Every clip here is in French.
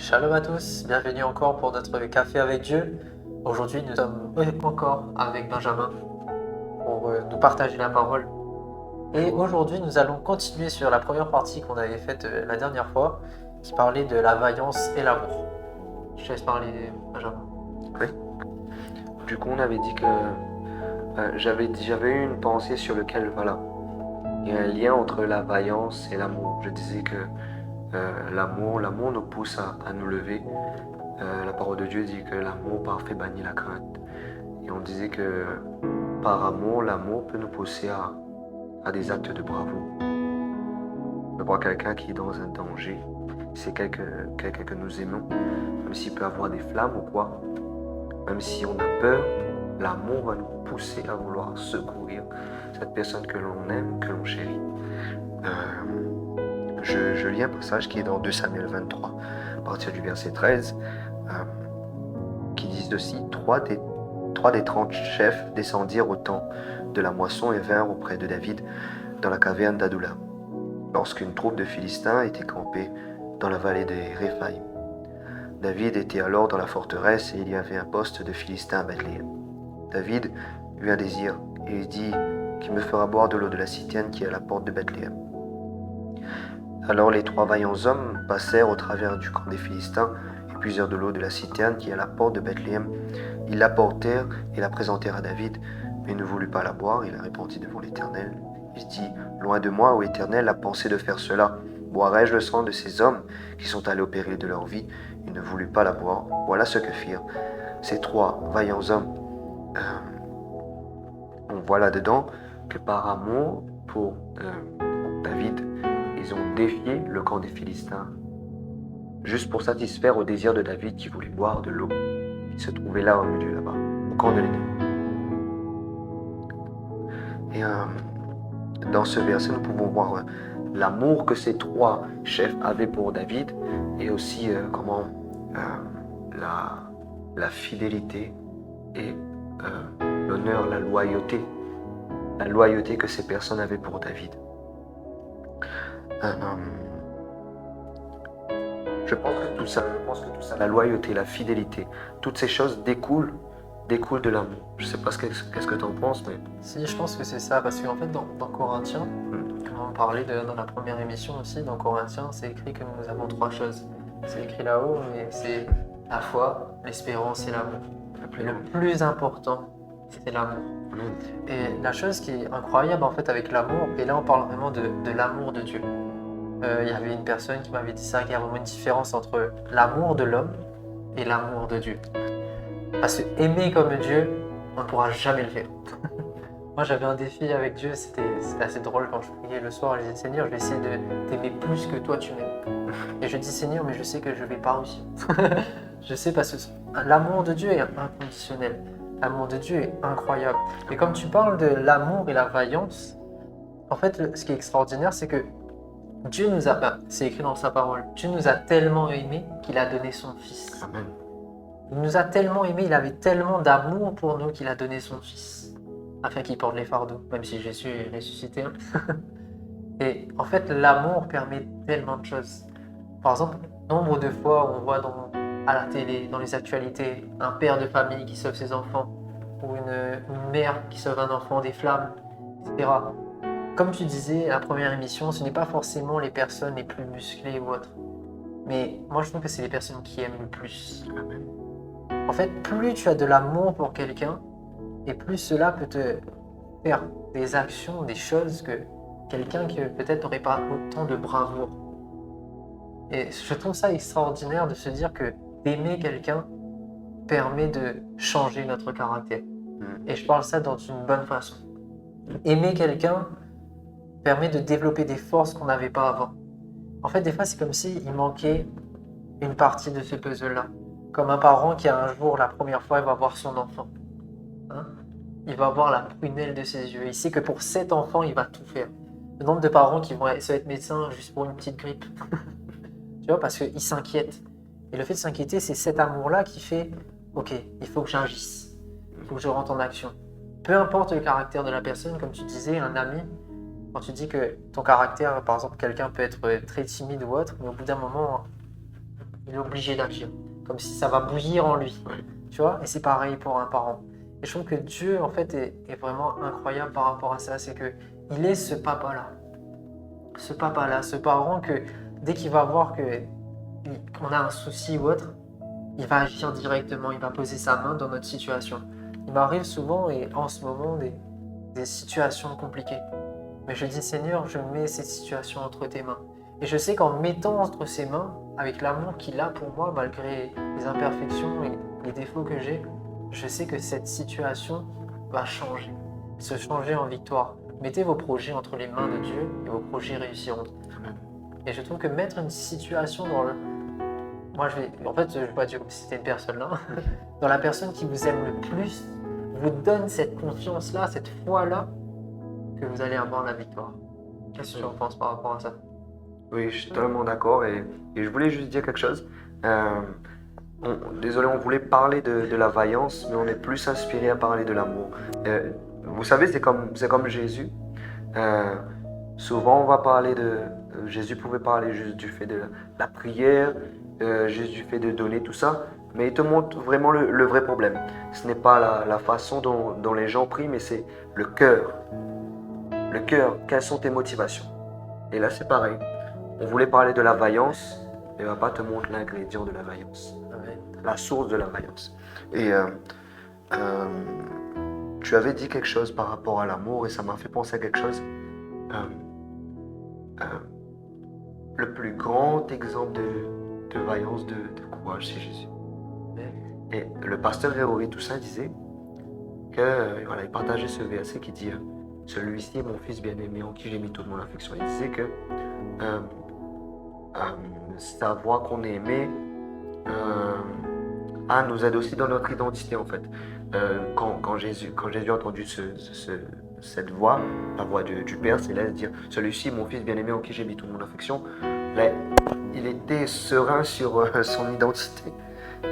Shalom à tous, bienvenue encore pour notre café avec Dieu. Aujourd'hui, nous sommes encore avec Benjamin pour nous partager la parole. Et aujourd'hui, nous allons continuer sur la première partie qu'on avait faite la dernière fois, qui parlait de la vaillance et l'amour. Je te laisse parler, Benjamin. Oui. Du coup, on avait dit que j'avais eu une pensée sur lequel, voilà, il y a un lien entre la vaillance et l'amour. Je disais que l'amour nous pousse à nous lever. La parole de Dieu dit que l'amour parfait bannit la crainte. Et on disait que par amour, l'amour peut nous pousser à des actes de bravoure. On voir quelqu'un qui est dans un danger, c'est quelqu'un que nous aimons, même s'il peut avoir des flammes ou quoi, même si on a peur, l'amour va nous pousser à vouloir secourir cette personne que l'on aime, que l'on chérit. Je lis un passage qui est dans 2 Samuel 23, à partir du verset 13, qui dit ceci: trois des 30 chefs descendirent au temps de la moisson et vinrent auprès de David dans la caverne d'Adoula, lorsqu'une troupe de Philistins était campée dans la vallée de Réphaïm. David était alors dans la forteresse et il y avait un poste de Philistins à Bethléem. David eut un désir et il dit: qui me fera boire de l'eau de la citerne qui est à la porte de Bethléem. Alors les 3 vaillants hommes passèrent au travers du camp des Philistins et puisèrent de l'eau de la citerne qui est à la porte de Bethléem. Ils l'apportèrent et la présentèrent à David, mais il ne voulut pas la boire. Il la répandit devant l'Éternel. Il dit: loin de moi, ô Éternel, la pensée de faire cela. Boirai-je le sang de ces hommes qui sont allés au péril de leur vie? Il ne voulut pas la boire. Voilà ce que firent ces 3 vaillants hommes. On voit là-dedans que par amour pour David, ils ont défié le camp des Philistins, juste pour satisfaire au désir de David qui voulait boire de l'eau qui se trouvait là au milieu, là-bas, au camp de l'ennemi. Et dans ce verset, nous pouvons voir l'amour que ces 3 chefs avaient pour David et aussi comment la fidélité et l'honneur, la loyauté que ces personnes avaient pour David. Je pense que tout ça, la loyauté, la fidélité, toutes ces choses découlent de l'amour. Je ne sais pas qu'est-ce que tu en penses, mais... Si, je pense que c'est ça, parce qu'en fait, dans Corinthiens, on parlait dans la première émission aussi, dans Corinthiens, c'est écrit que nous avons 3 choses. C'est écrit là-haut, mais c'est la foi, l'espérance et l'amour. Mais le plus important, c'est l'amour. Et la chose qui est incroyable en fait avec l'amour, et là on parle vraiment de l'amour de Dieu. Il y avait une personne qui m'avait dit ça, qu'il y a vraiment une différence entre l'amour de l'homme et l'amour de Dieu. Parce que aimer comme Dieu, on ne pourra jamais le faire. Moi j'avais un défi avec Dieu, c'était assez drôle quand je priais le soir, je disais: Seigneur, je vais essayer de t'aimer plus que toi tu m'aimes. Et je dis: Seigneur, mais je sais que je ne vais pas réussir. Je sais, parce que l'amour de Dieu est inconditionnel. L'amour de Dieu est incroyable. Et comme tu parles de l'amour et la vaillance, en fait, ce qui est extraordinaire, c'est que Dieu nous a, c'est écrit dans sa parole, Dieu nous a tellement aimés qu'il a donné son Fils. Amen. Il nous a tellement aimés, il avait tellement d'amour pour nous qu'il a donné son Fils, afin qu'il porte les fardeaux, même si Jésus est ressuscité. Et en fait, l'amour permet tellement de choses. Par exemple, nombre de fois on voit à la télé, dans les actualités, un père de famille qui sauve ses enfants, ou une mère qui sauve un enfant des flammes, etc. Comme tu disais à la première émission, ce n'est pas forcément les personnes les plus musclées ou autres. Mais moi je trouve que c'est les personnes qui aiment le plus. Amen. En fait, plus tu as de l'amour pour quelqu'un, et plus cela peut te faire des actions, des choses que quelqu'un qui peut-être n'aurait pas autant de bravoure. Et je trouve ça extraordinaire de se dire que d'aimer quelqu'un permet de changer notre caractère. Et je parle ça dans une bonne façon. Aimer quelqu'un permet de développer des forces qu'on n'avait pas avant. En fait, des fois, c'est comme s'il manquait une partie de ce puzzle-là. Comme un parent qui, un jour, la première fois, il va voir son enfant. Il va voir la prunelle de ses yeux. Il sait que pour cet enfant, il va tout faire. Le nombre de parents qui vont être médecins juste pour une petite grippe. Tu vois, parce qu'ils s'inquiètent. Et le fait de s'inquiéter, c'est cet amour-là qui fait: ok, il faut que j'agisse, il faut que je rentre en action. Peu importe le caractère de la personne, comme tu disais, un ami, quand tu dis que ton caractère, par exemple, quelqu'un peut être très timide ou autre, mais au bout d'un moment, il est obligé d'agir, comme si ça va bouillir en lui. Ouais. Tu vois, et c'est pareil pour un parent. Et je trouve que Dieu, en fait, est vraiment incroyable par rapport à ça. C'est que il est ce papa-là. Ce papa-là, ce parent que dès qu'il va voir qu'on a un souci ou autre, il va agir directement, il va poser sa main dans notre situation. Il m'arrive souvent, et en ce moment, des situations compliquées. Mais je dis, Seigneur, je mets cette situation entre tes mains. Et je sais qu'en mettant entre ses mains, avec l'amour qu'il a pour moi, malgré les imperfections et les défauts que j'ai, je sais que cette situation va changer, se changer en victoire. Mettez vos projets entre les mains de Dieu et vos projets réussiront. Amen. Et je trouve que mettre une situation dans le... Moi, je vois Dieu comme si c'était une personne là. Dans la personne qui vous aime le plus, vous donne cette confiance-là, cette foi-là, que vous allez avoir la victoire. Qu'est-ce que tu en penses par rapport à ça? Oui, je suis totalement d'accord et je voulais juste dire quelque chose. Désolé, on voulait parler de la vaillance, mais on est plus inspiré à parler de l'amour. Vous savez, c'est comme Jésus. Souvent, on va parler de... Jésus pouvait parler juste du fait de la prière, juste du fait de donner tout ça, mais il te montre vraiment le vrai problème. Ce n'est pas la façon dont les gens prient, mais c'est le cœur. Le cœur, quelles sont tes motivations? Et là, c'est pareil. On voulait parler de la vaillance, mais on va pas te montrer l'ingrédient de la vaillance, Amen. la source de la vaillance. Et tu avais dit quelque chose par rapport à l'amour et ça m'a fait penser à quelque chose. Le plus grand exemple de vaillance, de courage, c'est Jésus. Et le pasteur Grégory Toussaint disait que, voilà, il partageait ce verset qui dit celui-ci est mon fils bien-aimé en qui j'ai mis toute mon affection. Il disait que savoir qu'on est aimé nous aide aussi dans notre identité en fait. Quand Jésus a entendu cette voix, la voix du Père Céleste dire celui-ci est mon fils bien-aimé en qui j'ai mis toute mon affection, là, il était serein sur son identité.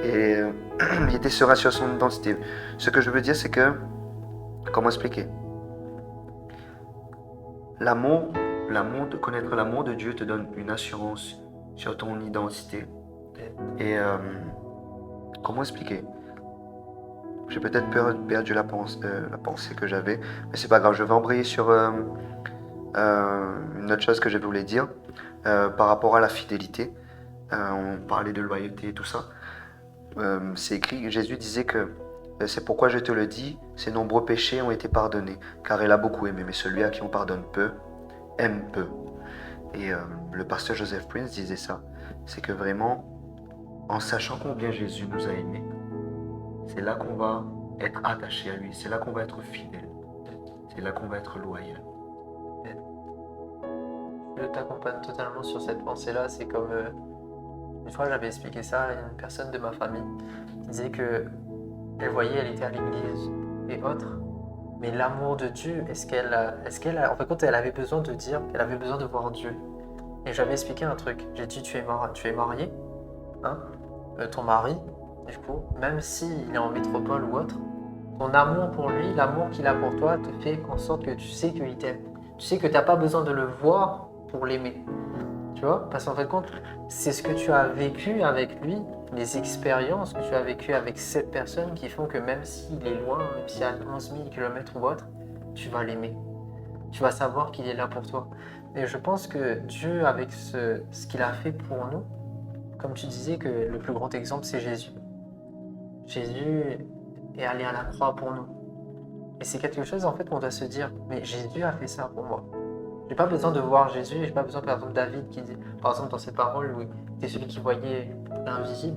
Et il était serein sur son identité. Ce que je veux dire, c'est que, comment expliquer? L'amour, de connaître l'amour de Dieu te donne une assurance sur ton identité. Et comment expliquer? J'ai peut-être perdu la pensée que j'avais, mais c'est pas grave. Je vais embrayer sur une autre chose que je voulais dire par rapport à la fidélité. On parlait de loyauté et tout ça. C'est écrit, Jésus disait que c'est pourquoi je te le dis, ses nombreux péchés ont été pardonnés, car il a beaucoup aimé, mais celui à qui on pardonne peu, aime peu. Et le pasteur Joseph Prince disait ça, c'est que vraiment, en sachant combien Jésus nous a aimés, c'est là qu'on va être attaché à lui, c'est là qu'on va être fidèle, c'est là qu'on va être loyal. Je t'accompagne totalement sur cette pensée-là. C'est comme une fois j'avais expliqué ça à une personne de ma famille qui disait que elle voyait, elle était à l'église et autres, mais l'amour de Dieu, en fait, quand elle avait besoin de dire qu'elle avait besoin de voir Dieu. Et j'avais expliqué un truc. J'ai dit tu es marié, hein, ton mari, du coup, même s'il est en métropole ou autre, ton amour pour lui, l'amour qu'il a pour toi, te fait en sorte que tu sais qu'il t'aime. Tu sais que tu n'as pas besoin de le voir pour l'aimer. Tu vois? Parce qu'en fait, c'est ce que tu as vécu avec lui, les expériences que tu as vécues avec cette personne qui font que même s'il est loin, même s'il y a 11 000 km ou autre, tu vas l'aimer. Tu vas savoir qu'il est là pour toi. Et je pense que Dieu, avec ce qu'il a fait pour nous, comme tu disais que le plus grand exemple, c'est Jésus. Jésus est allé à la croix pour nous. Et c'est quelque chose en fait qu'on doit se dire, mais Jésus a fait ça pour moi. J'ai pas besoin de voir Jésus, j'ai pas besoin, par exemple, David qui dit, par exemple, dans ses paroles, où il était celui qui voyait l'invisible,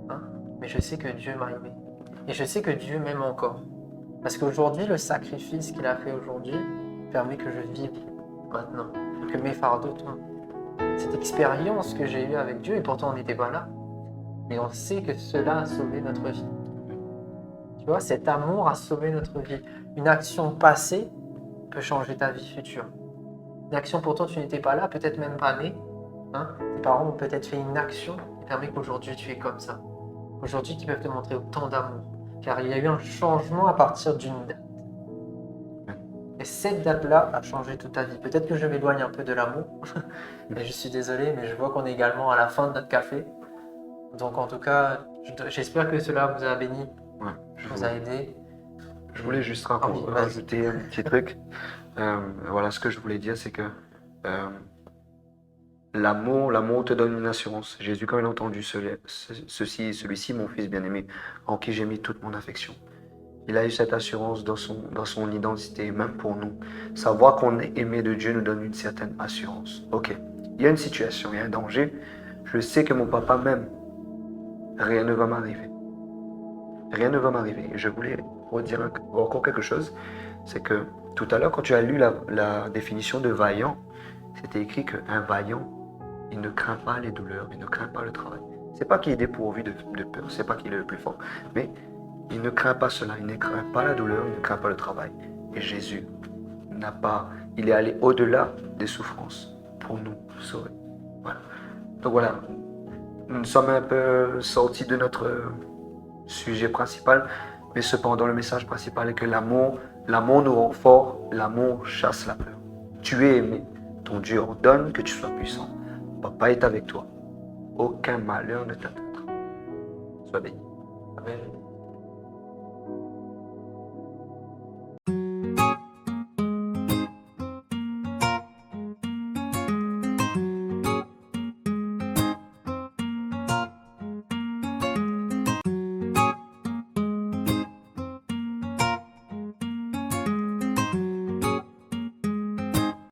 hein, mais je sais que Dieu m'a aimé. Et je sais que Dieu m'aime encore. Parce qu'aujourd'hui, le sacrifice qu'il a fait aujourd'hui permet que je vive maintenant, que mes fardeaux tombent. Cette expérience que j'ai eue avec Dieu, et pourtant on n'était pas là, mais on sait que cela a sauvé notre vie. Tu vois, cet amour a sauvé notre vie. Une action passée peut changer ta vie future. Une action, pourtant tu n'étais pas là, peut-être même pas né. Hein, tes parents ont peut-être fait une action qui permet qu'aujourd'hui tu es comme ça. Aujourd'hui, qui peuvent te montrer autant d'amour. Car il y a eu un changement à partir d'une date. Et cette date-là a changé toute ta vie. Peut-être que je m'éloigne un peu de l'amour. Et je suis désolé, mais je vois qu'on est également à la fin de notre café. Donc en tout cas, j'espère que cela vous a béni, Ouais, vous a aidé. je voulais juste Ah oui, vas-y. rajouter un petit truc. Voilà, ce que je voulais dire, c'est que euh, l'amour te donne une assurance. Jésus, quand il a entendu celui-ci, mon fils bien-aimé, en qui j'ai mis toute mon affection. Il a eu cette assurance dans son identité, même pour nous. Savoir qu'on est aimé de Dieu nous donne une certaine assurance. Ok, il y a une situation, il y a un danger. Je sais que mon papa m'aime. Rien ne va m'arriver. Rien ne va m'arriver. Et je voulais redire encore quelque chose. C'est que tout à l'heure, quand tu as lu la définition de vaillant, c'était écrit qu'un vaillant, il ne craint pas les douleurs, il ne craint pas le travail. C'est pas qu'il est dépourvu de peur, c'est pas qu'il est le plus fort. Mais il ne craint pas cela, il ne craint pas la douleur, il ne craint pas le travail. Et Jésus il est allé au-delà des souffrances pour nous sauver. Voilà. Donc voilà, nous sommes un peu sortis de notre sujet principal, mais cependant le message principal est que l'amour nous rend fort, l'amour chasse la peur. Tu es aimé, ton Dieu ordonne que tu sois puissant. Papa est avec toi, aucun malheur ne t'atteindra. Sois béni. Amen.